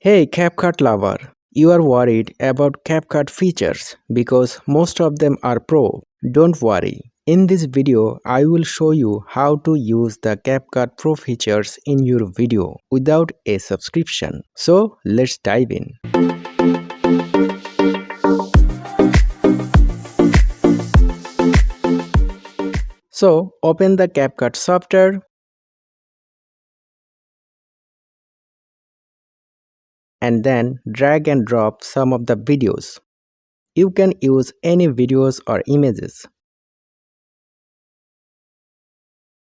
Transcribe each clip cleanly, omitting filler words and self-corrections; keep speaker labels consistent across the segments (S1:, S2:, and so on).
S1: Hey CapCut lover, you are worried about CapCut features because most of them are pro. Don't worry. In this video, I will show you how to use the CapCut Pro features in your video without a subscription. So let's dive in. So open the CapCut software and then drag and drop some of the videos. You can use any videos or images.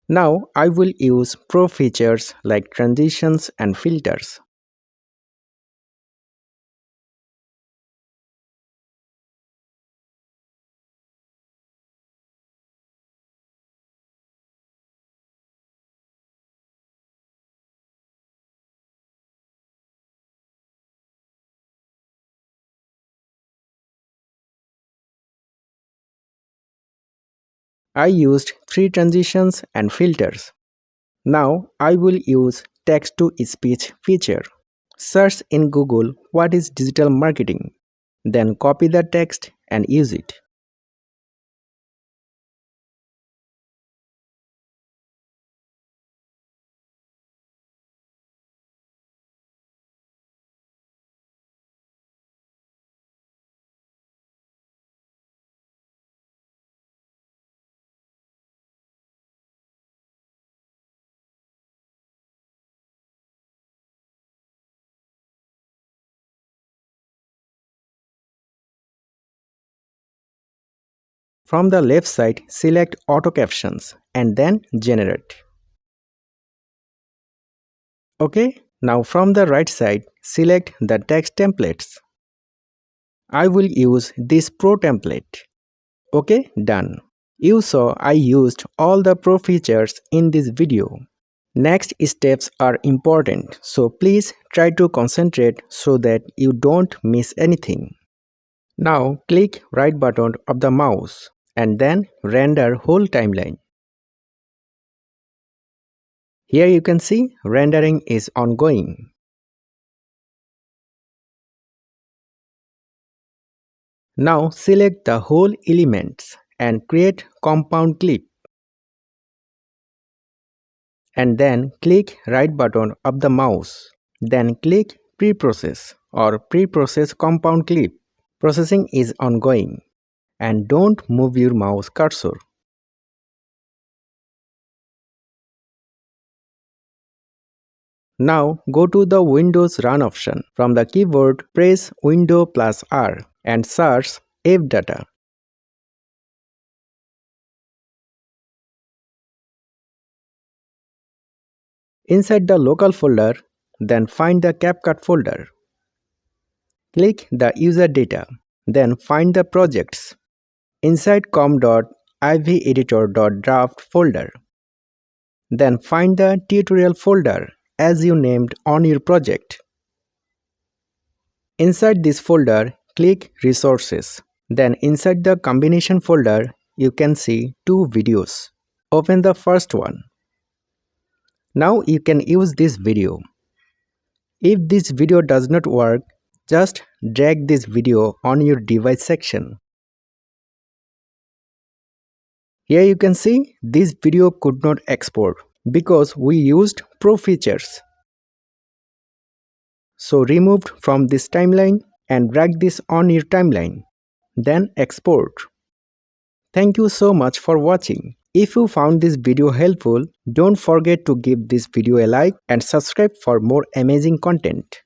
S1: Now I will use pro features like transitions and filters. I used 3 transitions and filters. Now I will use text to speech feature. Search in Google what is digital marketing. Then copy the text and use it. From the left side, select Auto Captions and then Generate. OK, now from the right side, select the text templates. I will use this Pro template. OK, done. You saw I used all the Pro features in this video. Next steps are important, so please try to concentrate so that you don't miss anything. Now click right button of the mouse and then render whole timeline. Here you can see rendering is ongoing. Now select the whole elements and create compound clip. And then click right button of the mouse. Then click pre-process or pre-process compound clip. Processing is ongoing. And don't move your mouse cursor. Now go to the Windows Run option. From the keyboard, press Windows plus R and search fdata. Inside the local folder, then find the CapCut folder. Click the user data, then find the projects. Inside com.iveditor.draft folder. Then find the tutorial folder as you named on your project. Inside this folder, click resources. Then inside the combination folder, you can see 2 videos. Open the first one. Now you can use this video. If this video does not work, just drag this video on your device section. Here you can see this video could not export because we used Pro features. So remove from this timeline and drag this on your timeline. Then export. Thank you so much for watching. If you found this video helpful, don't forget to give this video a like and subscribe for more amazing content.